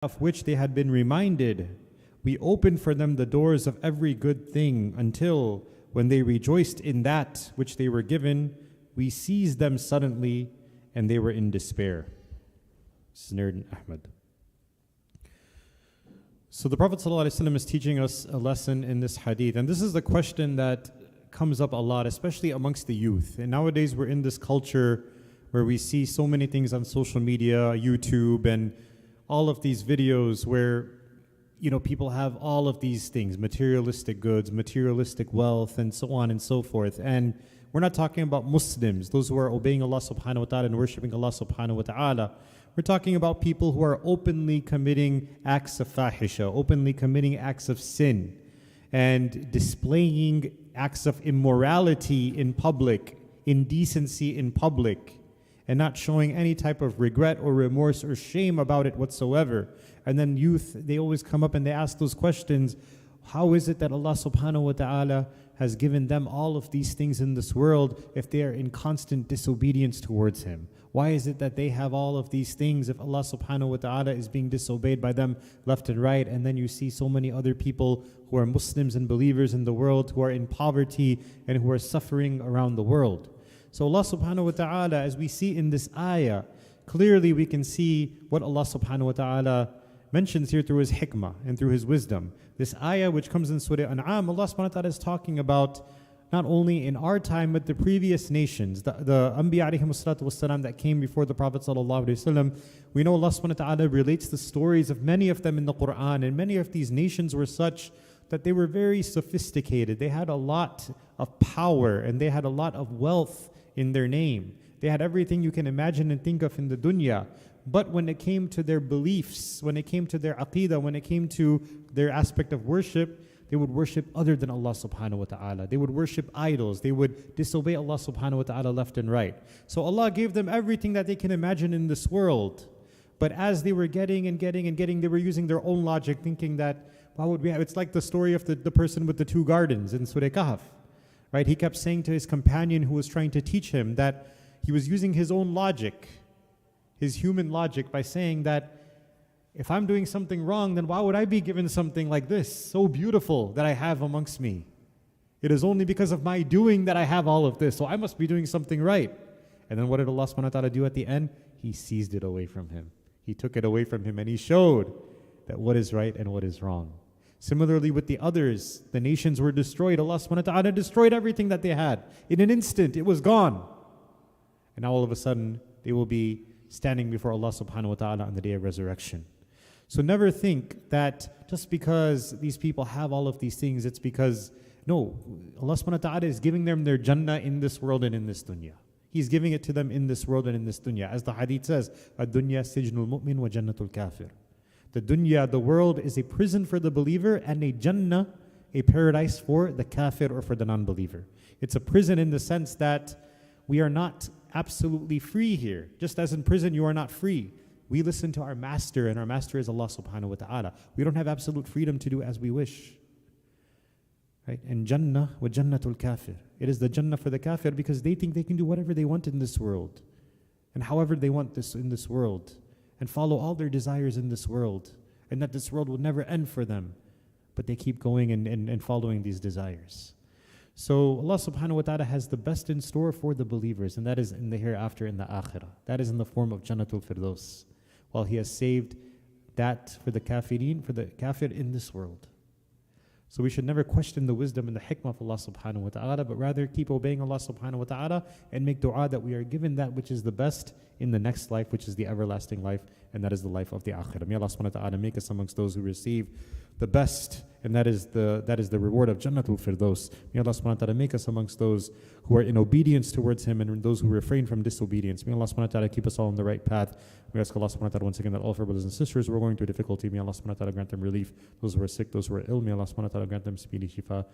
of which they had been reminded, we opened for them the doors of every good thing until, when they rejoiced in that which they were given, we seized them suddenly and they were in despair. Snurd Ahmad. So the Prophet ﷺ is teaching us a lesson in this hadith. And this is the question that comes up a lot, especially amongst the youth. And nowadays we're in this culture where we see so many things on social media, YouTube, and all of these videos where people have all of these things, materialistic goods, materialistic wealth, and so on and so forth. And we're not talking about Muslims, those who are obeying Allah subhanahu wa ta'ala and worshiping Allah subhanahu wa ta'ala. We're talking about people who are openly committing acts of fahisha, openly committing acts of sin, and displaying acts of immorality in public, indecency in public, and not showing any type of regret or remorse or shame about it whatsoever. And then youth, they always come up and they ask those questions. How is it that Allah subhanahu wa ta'ala has given them all of these things in this world if they are in constant disobedience towards Him? Why is it that they have all of these things if Allah subhanahu wa ta'ala is being disobeyed by them left and right? And then you see so many other people who are Muslims and believers in the world who are in poverty and who are suffering around the world. So Allah subhanahu wa ta'ala, as we see in this ayah, clearly we can see what Allah subhanahu wa ta'ala mentions here through His hikmah and through His wisdom. This ayah which comes in Surah An'am, Allah subhanahu wa ta'ala is talking about not only in our time but the previous nations, the Anbiya alayhimu salatu wassalam that came before the Prophet sallallahu alayhi wasallam. We know Allah subhanahu wa ta'ala relates the stories of many of them in the Quran, and many of these nations were such that they were very sophisticated. They had a lot of power and they had a lot of wealth in their name. They had everything you can imagine and think of in the dunya. But when it came to their beliefs, when it came to their aqidah, when it came to their aspect of worship, they would worship other than Allah subhanahu wa ta'ala. They would worship idols. They would disobey Allah subhanahu wa ta'ala left and right. So Allah gave them everything that they can imagine in this world. But as they were getting, they were using their own logic, thinking that, why would we have? It's like the story of the person with the two gardens in Surah Kahf. Right? He kept saying to his companion who was trying to teach him that he was using his own logic, his human logic, by saying that if I'm doing something wrong, then why would I be given something like this, so beautiful, that I have amongst me? It is only because of my doing that I have all of this, so I must be doing something right. And then what did Allah subhanahu wa ta'ala do at the end? He seized it away from him. He took it away from him and He showed that what is right and what is wrong. Similarly with the others, the nations were destroyed. Allah subhanahu wa ta'ala destroyed everything that they had. In an instant, it was gone. And now all of a sudden, they will be standing before Allah subhanahu wa ta'ala on the day of resurrection. So never think that just because these people have all of these things, it's because, no, Allah subhanahu wa ta'ala is giving them their Jannah in this world and in this dunya. He's giving it to them in this world and in this dunya. As the hadith says, "Ad-dunya sijnul mu'min wa jannatul kafir." The dunya, the world, is a prison for the believer and a Jannah, a paradise for the kafir or for the non-believer. It's a prison in the sense that we are not absolutely free here. Just as in prison you are not free. We listen to our master, and our master is Allah subhanahu wa ta'ala. We don't have absolute freedom to do as we wish. Right? And Jannah wa jannatul kafir. It is the Jannah for the kafir because they think they can do whatever they want in this world. And however they want this in this world. And follow all their desires in this world. And that this world will never end for them. But they keep going and following these desires. So Allah subhanahu wa ta'ala has the best in store for the believers, and that is in the hereafter, in the akhirah. That is in the form of Jannatul Firdaus. While He has saved that for the kafirin, for the kafir in this world. So we should never question the wisdom and the hikmah of Allah subhanahu wa ta'ala, but rather keep obeying Allah subhanahu wa ta'ala and make dua that we are given that which is the best in the next life, which is the everlasting life, and that is the life of the akhirah. May Allah subhanahu wa ta'ala make us amongst those who receive the best, and that is the reward of Jannatul Firdaus. May Allah subhanahu wa ta'ala make us amongst those who are in obedience towards Him and those who refrain from disobedience. May Allah subhanahu wa ta'ala keep us all on the right path. We ask Allah subhanahu wa ta'ala once again that all of our brothers and sisters who are going through difficulty, may Allah subhanahu wa ta'ala grant them relief. Those who are sick, those who are ill, may Allah subhanahu wa ta'ala grant them speedy shifa.